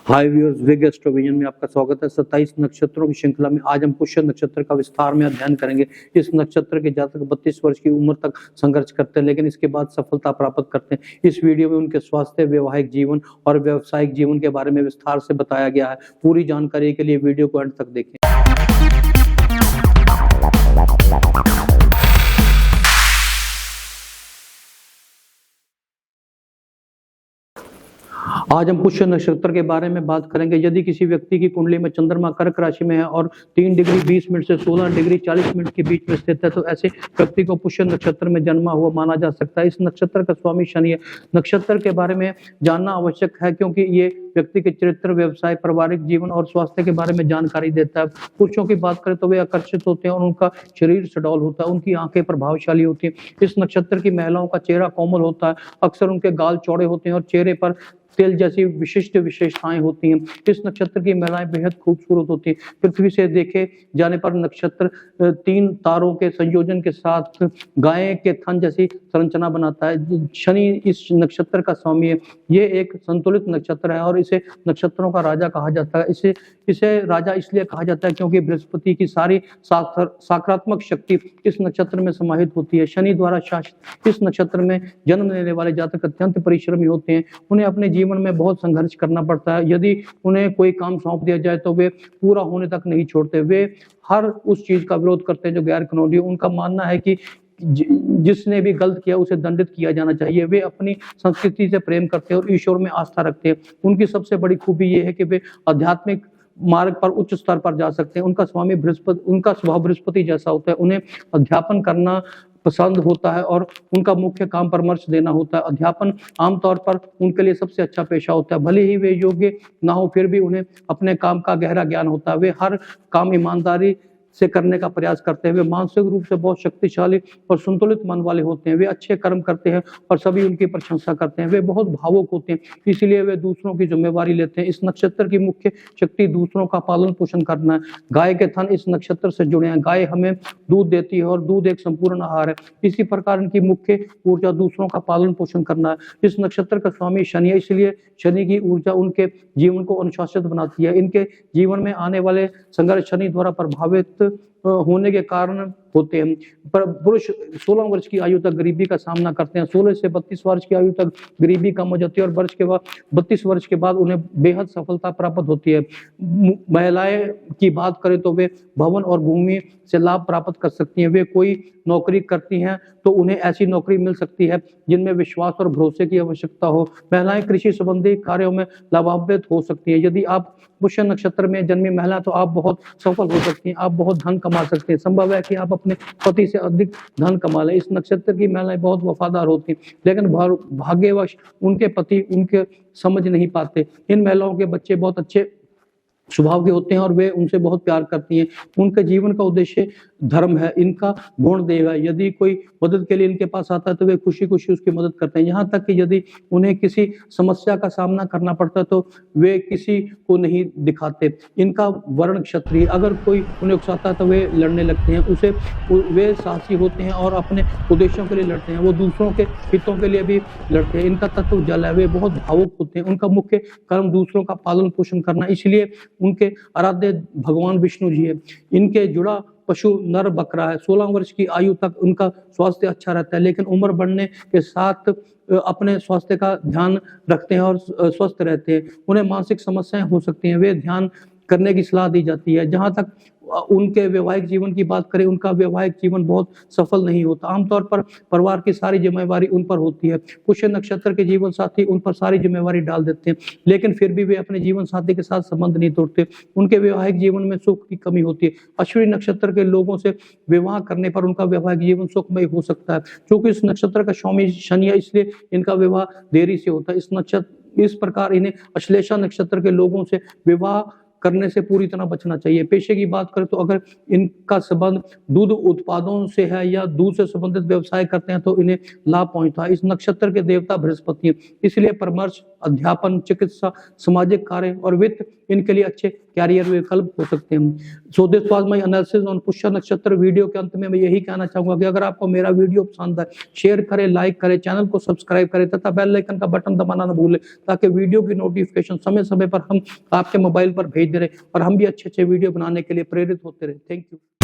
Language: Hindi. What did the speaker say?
हाय व्यूअर्स, विग एस्ट्रोविजन में आपका स्वागत है। 27 नक्षत्रों की श्रृंखला में आज हम पुष्य नक्षत्र का विस्तार में अध्ययन करेंगे। इस नक्षत्र के जातक 32 वर्ष की उम्र तक संघर्ष करते हैं, लेकिन इसके बाद सफलता प्राप्त करते हैं। इस वीडियो में उनके स्वास्थ्य, वैवाहिक जीवन और व्यावसायिक जीवन के बारे में विस्तार से बताया गया है। पूरी जानकारी के लिए वीडियो को अंत तक देखें। आज हम पुष्य नक्षत्र के बारे में बात करेंगे। यदि किसी व्यक्ति की कुंडली में चंद्रमा कर्क राशि में है और 3 डिग्री 20 मिनट से 16 डिग्री 40 मिनट के बीच में स्थित है, तो ऐसे व्यक्ति को पुष्य नक्षत्र में जन्मा हुआ माना जा सकता है। इस नक्षत्र का स्वामी शनि है। नक्षत्र के बारे में जानना आवश्यक है क्योंकि ये व्यक्ति के चरित्र, व्यवसाय, पारिवारिक जीवन और स्वास्थ्य के बारे में जानकारी देता है। पुरुषों की बात करें तो वे आकर्षित होते हैं और उनका शरीर सुडौल होता है। उनकी आंखें प्रभावशाली होती हैं। इस नक्षत्र की महिलाओं का चेहरा कोमल होता है। अक्सर उनके गाल चौड़े होते हैं और चेहरे पर तेल जैसी विशिष्ट विशेषताएं होती हैं। इस नक्षत्र की महिलाएं बेहद खूबसूरत होती हैं। पृथ्वी से देखे जाने पर नक्षत्र 3 तारों के संयोजन के साथ गाय के थन जैसी संरचना बनाता है। शनि इस नक्षत्र का स्वामी है। ये एक संतुलित नक्षत्र है और इसे नक्षत्रों का राजा कहा जाता है। इसे राजा इसलिए कहा जाता है क्योंकि बृहस्पति की सारी सकारात्मक शक्ति इस नक्षत्र में समाहित होती है। शनि द्वारा शासित इस नक्षत्र में जन्म लेने वाले जातक अत्यंत परिश्रमी होते हैं। उन्हें अपने जीवन में बहुत संघर्ष करना पड़ता है। यदि उन्हें कोई काम सौंप दिया जाए तो वे पूरा होने तक नहीं छोड़ते। वे हर उस चीज का विरोध करते हैं जो गैर कानूनी है। उनका मानना है कि जिसने भी गलत किया उसे दंडित किया जाना चाहिए। वे अपनी संस्कृति से प्रेम करते हैं और ईश्वर में आस्था रखते हैं। उनकी सबसे बड़ी खूबी यह है कि वे आध्यात्मिक मार्ग पर उच्च स्तर पर जा सकते हैं। उनका स्वामी बृहस्पति, उनका स्वभाव बृहस्पति जैसा होता है। उन्हें अध्यापन करना पसंद होता है और उनका मुख्य काम परामर्श देना होता है। अध्यापन आमतौर पर उनके लिए सबसे अच्छा पेशा होता है। भले ही वे योग्य ना हो, फिर भी उन्हें अपने काम का गहरा ज्ञान होता है। वे हर काम ईमानदारी से करने का प्रयास करते हैं। वे मानसिक रूप से बहुत शक्तिशाली और संतुलित मन वाले होते हैं। वे अच्छे कर्म करते हैं और सभी उनकी प्रशंसा करते हैं। वे बहुत भावुक होते हैं, इसलिए वे दूसरों की जिम्मेवारी लेते हैं। इस नक्षत्र की मुख्य शक्ति दूसरों का पालन पोषण करना है। गाय के थन इस नक्षत्र से जुड़े हैं। गाय हमें दूध देती है और दूध एक संपूर्ण आहार है। इसी प्रकार इनकी मुख्य ऊर्जा दूसरों का पालन पोषण करना है। इस नक्षत्र का स्वामी शनि है, इसलिए शनि की ऊर्जा उनके जीवन को अनुशासित बनाती है। इनके जीवन में आने वाले संघर्ष शनि द्वारा प्रभावित होने के कारण होते हैं। पर पुरुष 16 वर्ष की आयु तक गरीबी का सामना करते हैं। 16 से 32 वर्ष की आयु तक गरीबी कम हो जाती है और वर्ष के बाद 32 वर्ष के बाद उन्हें बेहद सफलता प्राप्त होती है। महिलाएं की बात करें तो वे भवन और भूमि से लाभ प्राप्त कर सकती हैं। वे कोई नौकरी करती हैं तो उन्हें ऐसी नौकरी मिल सकती है जिनमें विश्वास और भरोसे की आवश्यकता हो। महिलाएं कृषि संबंधी कार्यों में लाभान्वित हो सकती हैं। यदि आप पुष्य नक्षत्र में जन्मी महिला तो आप बहुत सफल हो सकती हैं। आप बहुत धन कमा सकते हैं। संभव है कि आप अपने पति से अधिक धन कमा लें। इस नक्षत्र की महिलाएं बहुत वफादार होती हैं, लेकिन भाग्यवश उनके पति उनके समझ नहीं पाते। इन महिलाओं के बच्चे बहुत अच्छे स्वभाव के होते हैं और वे उनसे बहुत प्यार करती हैं। उनके जीवन का उद्देश्य धर्म है। इनका गुण देव है। यदि कोई मदद के लिए इनके पास आता है तो वे खुशी खुशी उसकी मदद करते हैं। यहाँ तक कि यदि उन्हें किसी समस्या का सामना करना पड़ता है तो वे किसी को नहीं दिखाते। इनका वर्ण क्षत्रिय। अगर कोई उन्हें उकसाता है तो वे लड़ने लगते हैं। वे साहसी होते हैं और अपने उद्देश्यों के लिए लड़ते हैं। वो दूसरों के हितों के लिए भी लड़ते हैं। इनका तत्व जल है। वे बहुत भावुक होते हैं। उनका मुख्य कर्म दूसरों का पालन पोषण करना, इसलिए उनके आराध्य भगवान विष्णु जी है। इनके जुड़ा पशु नर बकरा है। 16 वर्ष की आयु तक उनका स्वास्थ्य अच्छा रहता है, लेकिन उम्र बढ़ने के साथ अपने स्वास्थ्य का ध्यान रखते हैं और स्वस्थ रहते हैं। उन्हें मानसिक समस्याएं हो सकती हैं। वे ध्यान करने की सलाह दी जाती है। जहाँ तक उनके वैवाहिक जीवन की बात करें, उनका वैवाहिक जीवन बहुत सफल नहीं होता। आमतौर पर परिवार की सारी जिम्मेवारी उन पर होती है। पुष्य नक्षत्र के जीवन साथी उन पर सारी जिम्मेवारी डाल देते हैं, लेकिन फिर भी वे अपने जीवन साथी के साथ संबंध नहीं तोड़ते। उनके वैवाहिक जीवन में सुख की कमी होती है। अश्विनी नक्षत्र के लोगों से विवाह करने पर उनका वैवाहिक जीवन सुखमय हो सकता है। क्योंकि इस नक्षत्र का स्वामी शनि है, इसलिए इनका विवाह देरी से होता है। इस प्रकार इन्हें अश्लेषा नक्षत्र के लोगों से विवाह करने से पूरी तरह बचना चाहिए। पेशे की बात करें तो अगर इनका संबंध दूध उत्पादों से है या दूध से संबंधित व्यवसाय करते हैं तो इन्हें लाभ पहुंचता है। इस नक्षत्र के देवता बृहस्पति हैं, इसलिए परामर्श, अध्यापन, चिकित्सा, सामाजिक कार्य और वित्त इनके लिए अच्छे कैरियर विकल्प हो सकते हैं। So this was my analysis on Pushya Nakshatra. Video के अंत में मैं यही कहना चाहूंगा कि अगर आपको मेरा वीडियो पसंद है, शेयर करें, लाइक करें, चैनल को सब्सक्राइब करें तथा बेल आइकन का बटन दबाना न भूलें, ताकि वीडियो की नोटिफिकेशन समय समय पर हम आपके मोबाइल पर भेज दे रहे और हम भी अच्छे अच्छे वीडियो बनाने के लिए प्रेरित होते रहे। Thank you.